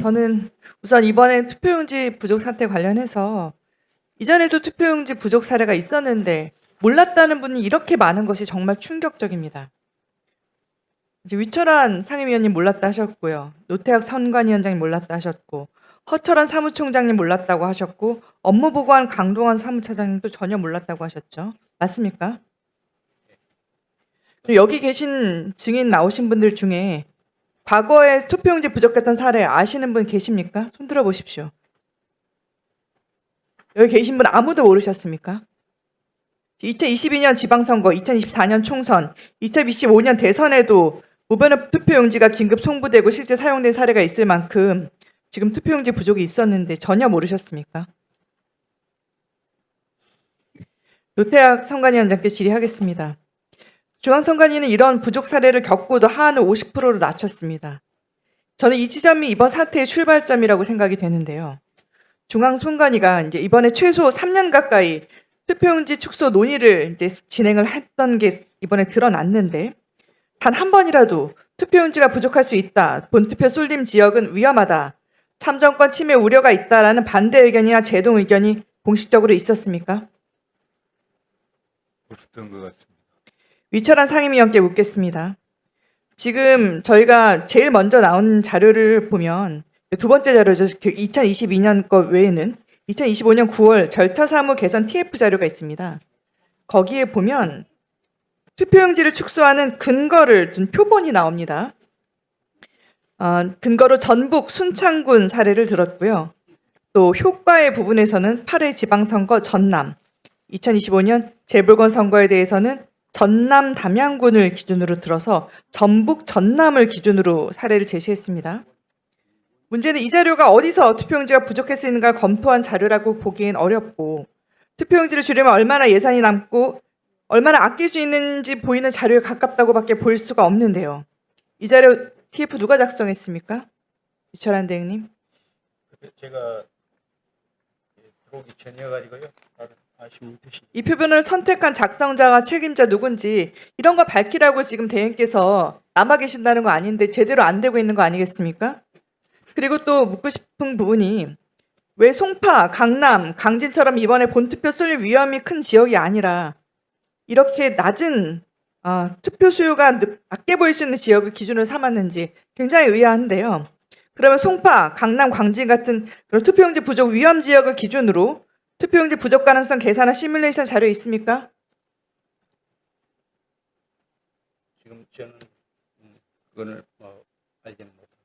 저는 우선 이번에 투표용지 부족 사태 관련해서 이전에도 투표용지 부족 사례가 있었는데 몰랐다는 분이 이렇게 많은 것이 정말 충격적입니다. 이제 위철한 상임위원님 몰랐다 하셨고요. 노태학 선관위원장님 몰랐다 하셨고, 허철한 사무총장님 몰랐다고 하셨고, 업무보고한 강동원 사무차장님도 전혀 몰랐다고 하셨죠. 맞습니까? 그리고 여기 계신 증인 나오신 분들 중에 과거에 투표용지 부족했던 사례 아시는 분 계십니까? 손 들어 보십시오. 여기 계신 분 아무도 모르셨습니까? 2022년 지방선거, 2024년 총선, 2025년 대선에도 무변의 투표용지가 긴급 송부되고 실제 사용된 사례가 있을 만큼 지금 투표용지 부족이 있었는데 전혀 모르셨습니까? 노태학 선관위원장께 질의하겠습니다. 중앙선관위는 이런 부족 사례를 겪고도 하한을 50%로 낮췄습니다. 저는 이 지점이 이번 사태의 출발점이라고 생각이 되는데요. 중앙선관위가 이제 이번에 최소 3년 가까이 투표용지 축소 논의를 이제 진행을 했던 게 이번에 드러났는데 단 한 번이라도 투표용지가 부족할 수 있다, 본투표 쏠림 지역은 위험하다, 참정권 침해 우려가 있다라는 반대 의견이나 제동 의견이 공식적으로 있었습니까? 없었던 것 같습니다. 위철한 상임위원께 묻겠습니다. 지금 저희가 제일 먼저 나온 자료를 보면 두 번째 자료죠. 2022년 거 외에는 2025년 9월 절차 사무 개선 TF 자료가 있습니다. 거기에 보면 투표용지를 축소하는 근거를 둔 표본이 나옵니다. 근거로 전북 순창군 사례를 들었고요. 또 효과의 부분에서는 8회 지방선거 전남, 2025년 재보궐선거에 대해서는 전남 담양군을 기준으로 들어서 전북 전남을 기준으로 사례를 제시했습니다. 문제는 이 자료가 어디서 투표용지가 부족할 수 있는가 검토한 자료라고 보기엔 어렵고, 투표용지를 줄이면 얼마나 예산이 남고 얼마나 아낄 수 있는지 보이는 자료에 가깝다고밖에 볼 수가 없는데요. 이 자료 TF 누가 작성했습니까? 이철환 대행님. 제가 들어오기 전이어가지고요. 아시면 되시. 이 표본을 선택한 작성자가 책임자 누군지 이런 거 밝히라고 지금 대행께서 남아 계신다는 거 아닌데 제대로 안 되고 있는 거 아니겠습니까? 그리고 또 묻고 싶은 부분이 왜 송파, 강남, 강진처럼 이번에 본투표 쏠릴 위험이 큰 지역이 아니라 이렇게 낮은 투표 수요가 낮게 보일 수 있는 지역을 기준으로 삼았는지 굉장히 의아한데요. 그러면 송파, 강남, 광진 같은 그런 투표용지 부족 위험 지역을 기준으로 투표용지 부족 가능성 계산한 시뮬레이션 자료 있습니까? 지금 저는 그거는 알지는 못합니다.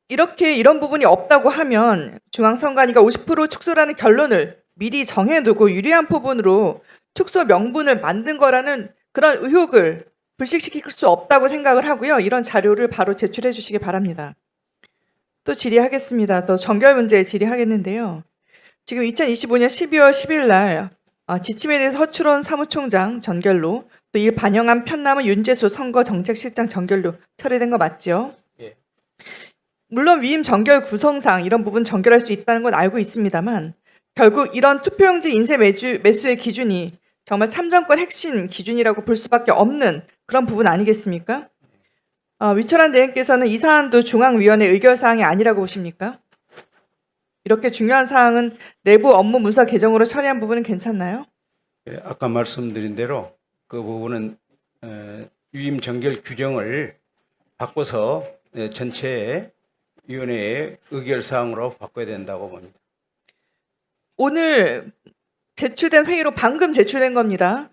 이렇게 이런 부분이 없다고 하면 중앙선관위가 50% 축소라는 결론을 미리 정해두고 유리한 포본으로 축소 명분을 만든 거라는 그런 의혹을 불식시킬 수 없다고 생각을 하고요. 이런 자료를 바로 제출해 주시기 바랍니다. 또 질의하겠습니다. 또 정결 문제 질의하겠는데요. 지금 2025년 12월 10일 날 지침에 대해서 허추론 사무총장 전결로 또 이 반영한 편남은 윤재수 선거정책실장 전결로 처리된 거 맞죠? 예. 물론 위임 정결 구성상 이런 부분 정결할 수 있다는 건 알고 있습니다만 결국 이런 투표용지 인쇄 매수의 기준이 정말 참정권 핵심 기준이라고 볼 수밖에 없는 그런 부분 아니겠습니까? 위철한 대행께서는 이 사안도 중앙위원회 의결사항이 아니라고 보십니까? 이렇게 중요한 사항은 내부 업무 문서 개정으로 처리한 부분은 괜찮나요? 예, 아까 말씀드린 대로 그 부분은 위임 정결 규정을 바꿔서 전체 위원회의 의결 사항으로 바꿔야 된다고 봅니다. 오늘 제출된 회의로 방금 제출된 겁니다.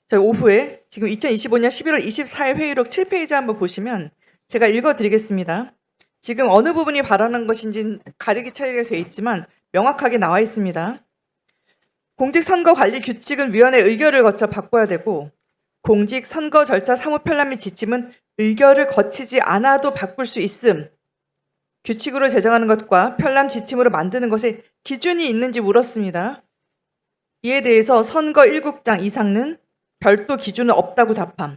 저희 오후에 지금 2025년 11월 24일 회의록 7페이지 한번 보시면 제가 읽어드리겠습니다. 지금 어느 부분이 발언한 것인지 가리기 처리가 되어 있지만 명확하게 나와 있습니다. 공직선거관리규칙은 위원회 의결을 거쳐 바꿔야 되고 공직선거 절차 사무 편람 및 지침은 의결을 거치지 않아도 바꿀 수 있음. 규칙으로 제정하는 것과 편람 지침으로 만드는 것에 기준이 있는지 물었습니다. 이에 대해서 선거 1국장 이상은 별도 기준은 없다고 답함.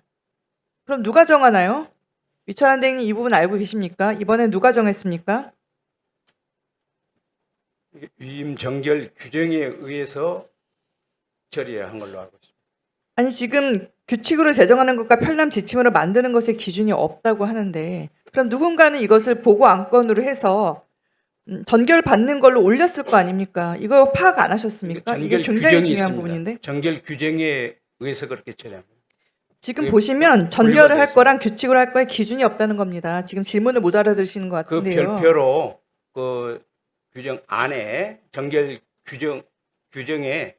그럼 누가 정하나요? 위철한 대행님 이 부분 알고 계십니까? 이번엔 누가 정했습니까? 위임 정결 규정에 의해서 처리한 걸로 알고 있습니다. 아니 지금 규칙으로 제정하는 것과 편람 지침으로 만드는 것의 기준이 없다고 하는데 그럼 누군가는 이것을 보고 안건으로 해서 전결 받는 걸로 올렸을 거 아닙니까? 이거 파악 안 하셨습니까? 이게 전결 굉장히 규정이 중요한 있습니다. 부분인데 전결 규정에 의해서 그렇게 처리합니다. 지금 예, 보시면 전결을 분류가 할 되어 거랑 규칙으로 할 거에 기준이 없다는 겁니다. 지금 질문을 못 알아들으시는 것 그 같은데요. 별표로 그 규정 안에 전결 규정에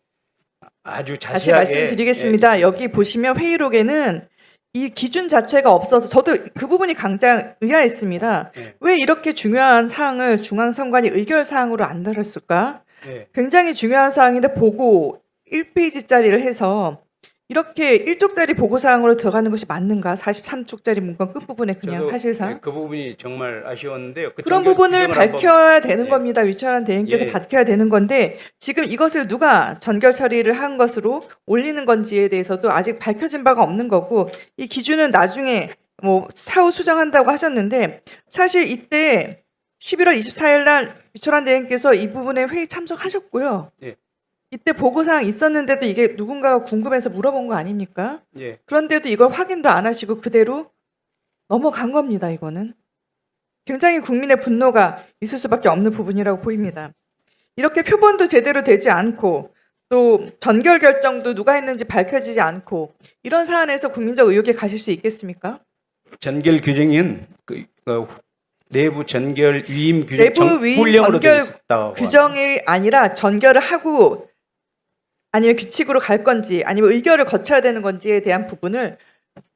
아주 다시 자세하게 말씀드리겠습니다. 여기 보시면 회의록에는 이 기준 자체가 없어서 저도 그 부분이 강장 의아했습니다. 예, 왜 이렇게 중요한 사항을 중앙선관위 의결 사항으로 안 다뤘을까? 예. 굉장히 중요한 사항인데 보고 1페이지짜리를 해서 이렇게 1쪽짜리 보고 사항으로 들어가는 것이 맞는가? 43쪽짜리 문건 끝부분에 그냥 저도, 사실상 예, 그 부분이 정말 아쉬웠는데요. 그 그런 전결 부분을 규정을 한번- 밝혀야 되는 예. 겁니다. 위철한 대행께서 예. 밝혀야 되는 건데 지금 이것을 누가 전결 처리를 한 것으로 올리는 건지에 대해서도 아직 밝혀진 바가 없는 거고 이 기준은 나중에 뭐 사후 수정한다고 하셨는데 사실 이때 11월 24일 날 위철한 대행께서 이 부분에 회의 참석하셨고요. 예. 이때 보고사항 있었는데도 이게 누군가가 궁금해서 물어본 거 아닙니까? 예. 그런데도 이걸 확인도 안 하시고 그대로 넘어간 겁니다. 이거는. 굉장히 국민의 분노가 있을 수밖에 없는 부분이라고 보입니다. 이렇게 표본도 제대로 되지 않고 또 전결 결정도 누가 했는지 밝혀지지 않고 이런 사안에서 국민적 의혹에 가실 수 있겠습니까? 전결 규정은 그 내부 전결 위임 규정 내부 위임 훈령으로 되어 전결 있다고 규정이 아니라 전결을 하고 아니면 규칙으로 갈 건지 아니면 의결을 거쳐야 되는 건지에 대한 부분을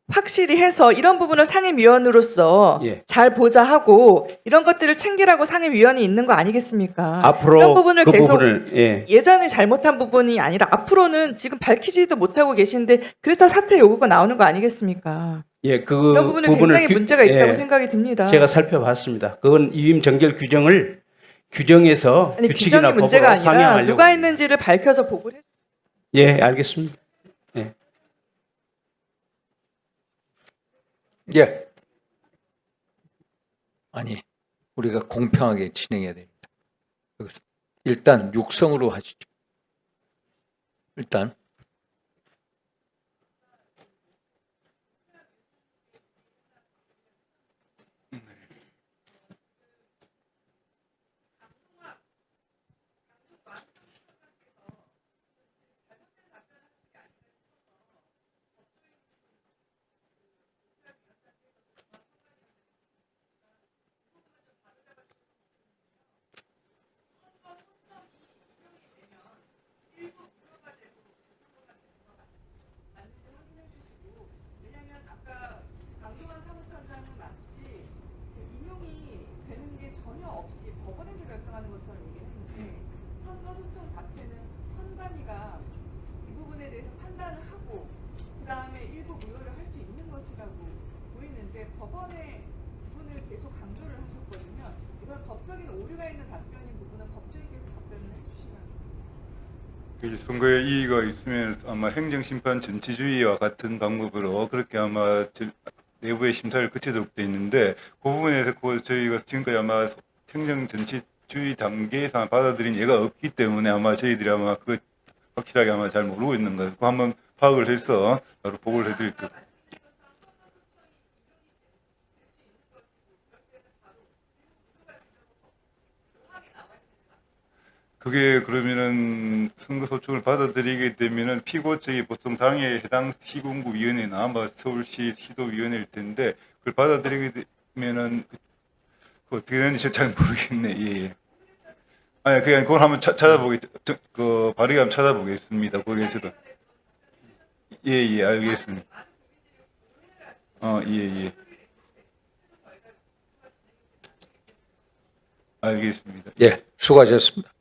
확실히 해서 이런 부분을 상임위원으로서 예. 잘 보자 하고 이런 것들을 챙기라고 상임위원이 있는 거 아니겠습니까? 앞으로 이런 부분을 그 계속 부분을 예. 예전에 잘못한 부분이 아니라 앞으로는 지금 밝히지도 못하고 계신데 그래서 사퇴 요구가 나오는 거 아니겠습니까? 예, 그 이런 부분은 부분을 굉장히 문제가 있다고 예, 생각이 듭니다. 제가 살펴봤습니다. 그건 위임 전결 규정을 규정에서 아니, 규칙이나 규정이 문제가 법으로 아니라 상향하려고 누가 합니다. 했는지를 밝혀서 보고를 예, 알겠습니다. 예. 예. 아니, 우리가 공평하게 진행해야 됩니다. 여기서 일단 육성으로 하시죠. 일단 왜냐면 아까 강동원 사무처장은 마치 인용이 되는 게 전혀 없이 법원에서 결정하는 것처럼 얘기했는데 선거 소청 자체는 선관위가 이 부분에 대해서 판단을 하고 그 다음에 일부 무효를 할 수 있는 것이라고 보이는데 법원의 부분을 계속 강조를 하셨거든요. 이걸 법적인 오류가 있는 답변인 부분은 법조인께서 답변을 해주시면 그 선거에 이의가 있으면 아마 행정심판 전치주의와 같은 방법으로 그렇게 아마 내부의 심사를 거치도록 돼 있는데 그 부분에서 저희가 지금까지 아마 행정 전치주의 단계에서 아마 받아들인 예가 없기 때문에 아마 저희들이 아마 그 확실하게 아마 잘 모르고 있는 것 같고 한번 파악을 해서 바로 보고를 해드릴게요. 그게 그러면은 선거소청을 받아들이게 되면은 피고 측이 보통 당에 해당 시군구위원회나 뭐 서울시 시도위원회일 텐데 그걸 받아들이게 되면은 그 어떻게 되는지 잘 모르겠네. 예. 아니 그냥 그걸 한번 찾아보겠 그 발의가 한번 찾아보겠습니다. 거기에 저도 예예 알겠습니다. 예예 알겠습니다. 예, 수고하셨습니다.